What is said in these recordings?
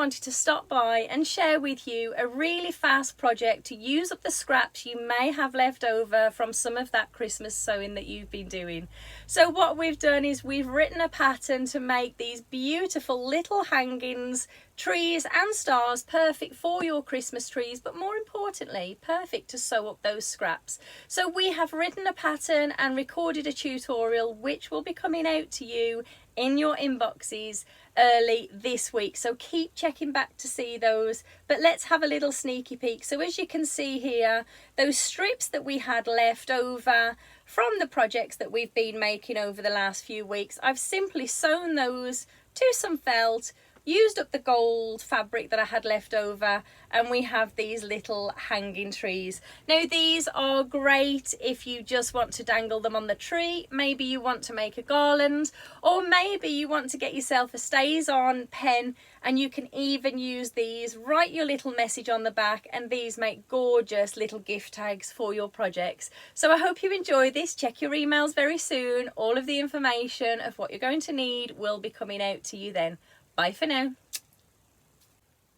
wanted to stop by and share with you a really fast project to use up the scraps you may have left over from some of that Christmas sewing that you've been doing. So what we've done is we've written a pattern to make these beautiful little hangings, trees and stars, perfect for your Christmas trees, but more importantly perfect to sew up those scraps. So we have written a pattern and recorded a tutorial which will be coming out to you in your inboxes early this week, so keep checking back to see those. But let's have a little sneaky peek. So as you can see here, those strips that we had left over from the projects that we've been making over the last few weeks, I've simply sewn those to some felt, used up the gold fabric that I had left over, and we have these little hanging trees. Now these are great if you just want to dangle them on the tree. Maybe you want to make a garland, or maybe you want to get yourself a stays on pen, and you can even use these, write your little message on the back, and these make gorgeous little gift tags for your projects. So I hope you enjoy this. Check your emails very soon. All of the information of what you're going to need will be coming out to you then. Bye for now.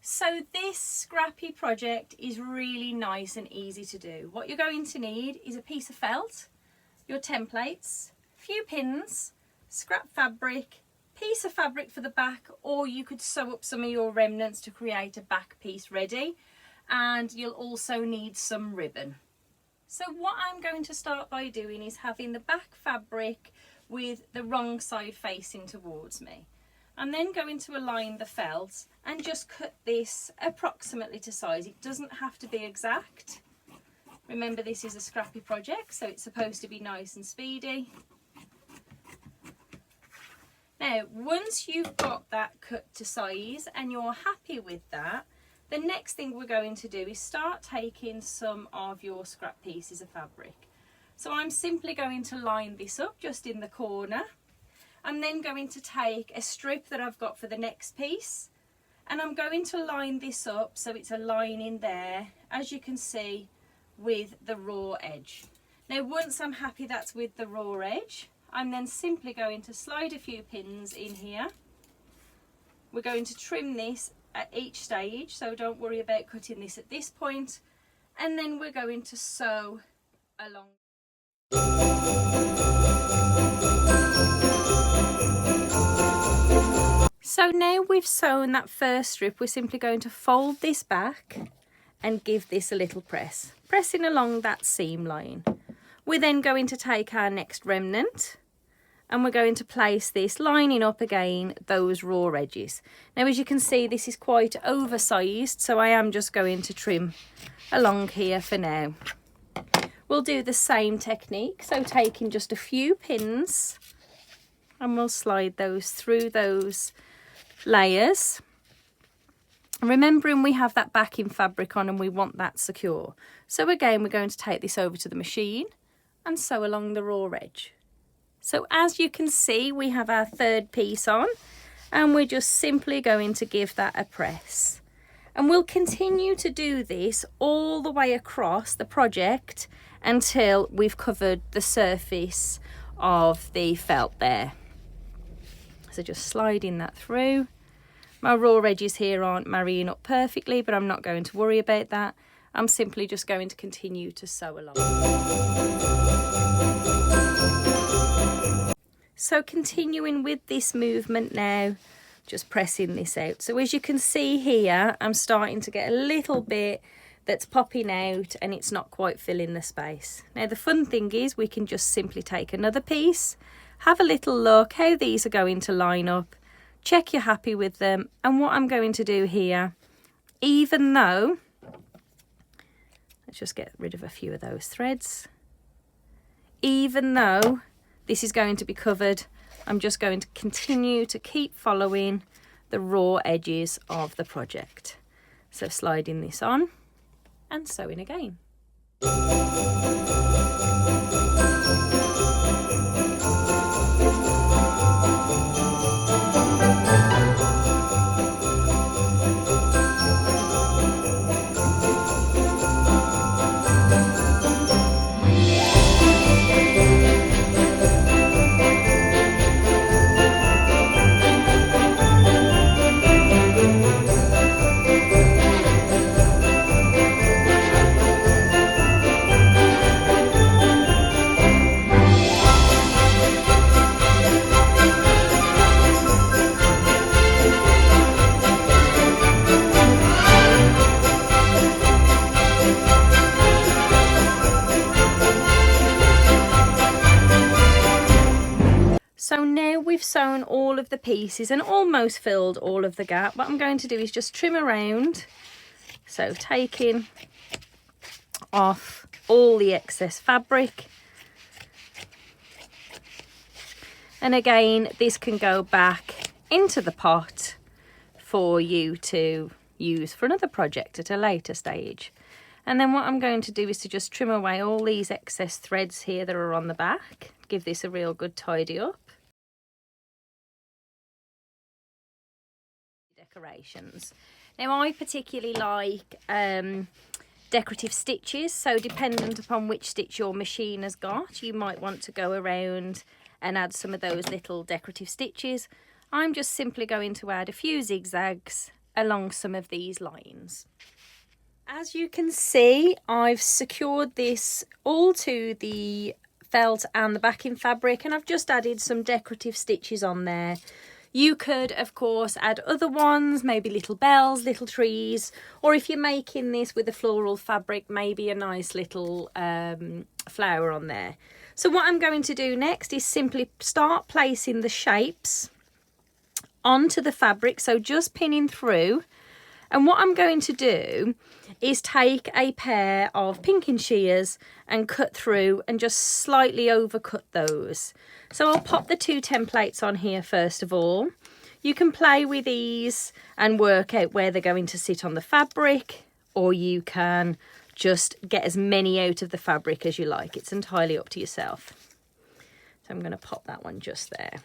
So this scrappy project is really nice and easy to do. What you're going to need is a piece of felt, your templates, a few pins, scrap fabric, piece of fabric for the back, or you could sew up some of your remnants to create a back piece ready, and you'll also need some ribbon. So what I'm going to start by doing is having the back fabric with the wrong side facing towards me. I'm then going to align the felt and just cut this approximately to size. It doesn't have to be exact. Remember, this is a scrappy project, so it's supposed to be nice and speedy. Now, once you've got that cut to size and you're happy with that, the next thing we're going to do is start taking some of your scrap pieces of fabric. So I'm simply going to line this up just in the corner. I'm then going to take a strip that I've got for the next piece, and I'm going to line this up so it's a line in there, as you can see, with the raw edge. Now once I'm happy that's with the raw edge, I'm then simply going to slide a few pins in here. We're going to trim this at each stage, so don't worry about cutting this at this point, and then we're going to sew along. So now we've sewn that first strip, we're simply going to fold this back and give this a little press, pressing along that seam line. We're then going to take our next remnant and we're going to place this lining up again those raw edges. Now as you can see, this is quite oversized, so I am just going to trim along here for now. We'll do the same technique, so taking just a few pins and we'll slide those through those layers, remembering we have that backing fabric on and we want that secure. So again, we're going to take this over to the machine and sew along the raw edge. So as you can see, we have our third piece on, and we're just simply going to give that a press, and we'll continue to do this all the way across the project until we've covered the surface of the felt there. So just sliding that through. My raw edges here aren't marrying up perfectly, but I'm not going to worry about that. I'm simply just going to continue to sew along. So continuing with this movement now, just pressing this out. So as you can see here, I'm starting to get a little bit that's popping out and it's not quite filling the space. Now the fun thing is we can just simply take another piece, have a little look how these are going to line up, check you're happy with them. And what I'm going to do here, even though, let's just get rid of a few of those threads, even though this is going to be covered, I'm just going to continue to keep following the raw edges of the project. So sliding this on and sewing again. So now we've sewn all of the pieces and almost filled all of the gap. What I'm going to do is just trim around. So taking off all the excess fabric. And again, this can go back into the pot for you to use for another project at a later stage. And then what I'm going to do is to just trim away all these excess threads here that are on the back. Give this a real good tidy up. Decorations. Now I particularly like decorative stitches, so dependent upon which stitch your machine has got, you might want to go around and add some of those little decorative stitches. I'm just simply going to add a few zigzags along some of these lines. As you can see, I've secured this all to the felt and the backing fabric, and I've just added some decorative stitches on there. You could, of course, add other ones, maybe little bells, little trees, or if you're making this with a floral fabric, maybe a nice little flower on there. So what I'm going to do next is simply start placing the shapes onto the fabric, so just pinning through. And what I'm going to do is take a pair of pinking shears and cut through and just slightly overcut those. So I'll pop the 2 templates on here first of all. You can play with these and work out where they're going to sit on the fabric, or you can just get as many out of the fabric as you like. It's entirely up to yourself. So I'm going to pop that one just there.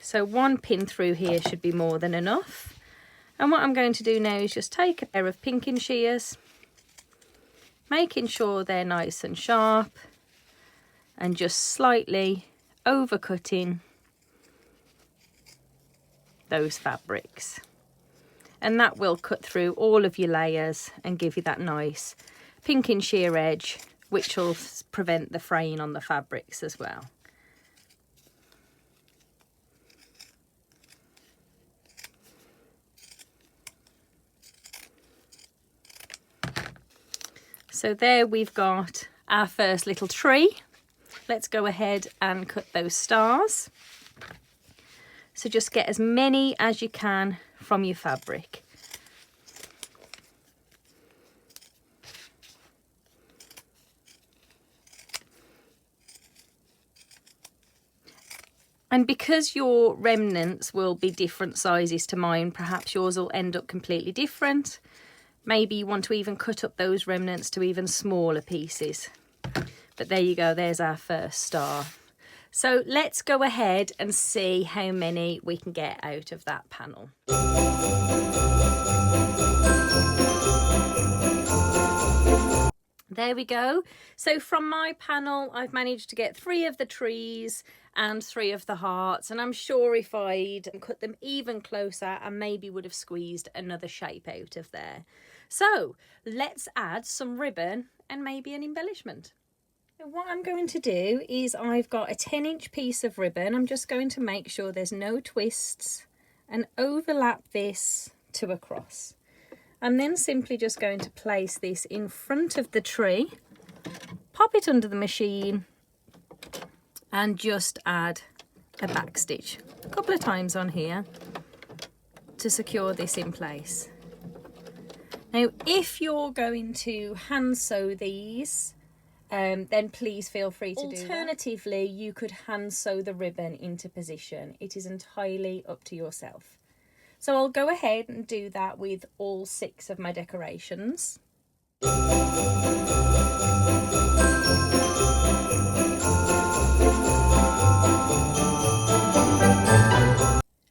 So 1 pin through here should be more than enough. And what I'm going to do now is just take a pair of pinking shears, making sure they're nice and sharp, and just slightly overcutting those fabrics. And that will cut through all of your layers and give you that nice pinking shear edge, which will prevent the fraying on the fabrics as well. So there we've got our first little tree. Let's go ahead and cut those stars. So just get as many as you can from your fabric. And because your remnants will be different sizes to mine, perhaps yours will end up completely different. Maybe you want to even cut up those remnants to even smaller pieces. But there you go, there's our first star. So let's go ahead and see how many we can get out of that panel. There we go. So from my panel, I've managed to get 3 of the trees and 3 of the hearts, and I'm sure if I'd cut them even closer, I maybe would have squeezed another shape out of there. So let's add some ribbon and maybe an embellishment. So what I'm going to do is I've got a 10-inch piece of ribbon. I'm just going to make sure there's no twists and overlap this to a cross. I'm then simply just going to place this in front of the tree, pop it under the machine, and just add a back stitch a couple of times on here to secure this in place. Now, if you're going to hand sew these, then please feel free to do that. Alternatively, you could hand sew the ribbon into position. It is entirely up to yourself. So I'll go ahead and do that with all 6 of my decorations.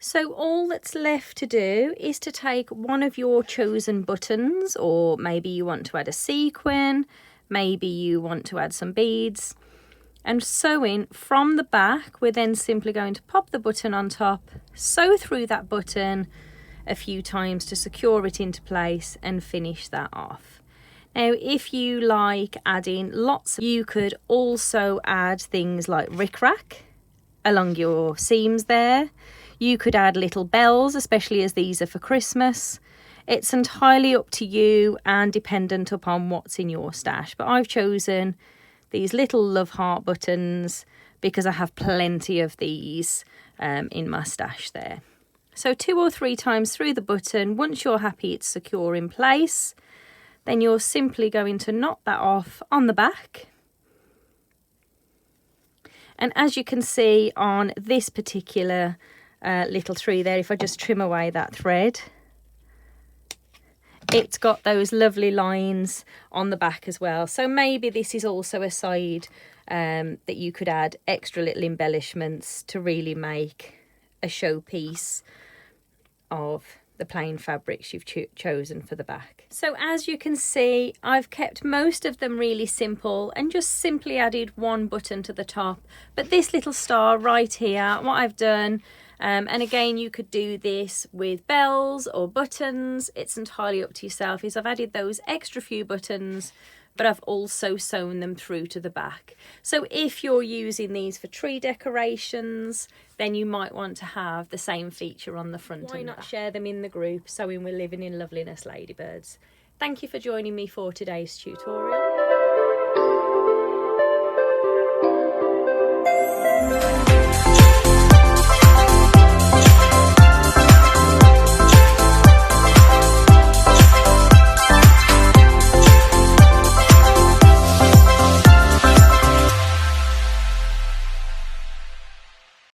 So all that's left to do is to take one of your chosen buttons, or maybe you want to add a sequin, maybe you want to add some beads, and sewing from the back. We're then simply going to pop the button on top, sew through that button a few times to secure it into place and finish that off. Now, if you like adding lots, you could also add things like rickrack along your seams there. You could add little bells, especially as these are for Christmas. It's entirely up to you and dependent upon what's in your stash, but I've chosen these little love heart buttons because I have plenty of these in my stash there. So 2 or 3 times through the button. Once you're happy it's secure in place, then you're simply going to knot that off on the back. And as you can see on this particular little tree there, if I just trim away that thread, it's got those lovely lines on the back as well. So maybe this is also a side that you could add extra little embellishments to really make a showpiece of the plain fabrics you've chosen for the back. So as you can see, I've kept most of them really simple and just simply added 1 button to the top. But this little star right here, what I've done, and again you could do this with bells or buttons, it's entirely up to yourself, is I've added those extra few buttons, but I've also sewn them through to the back. So if you're using these for tree decorations, then you might want to have the same feature on the front. Why not share them in the group, Sewing with Living in Loveliness Ladybirds. Thank you for joining me for today's tutorial.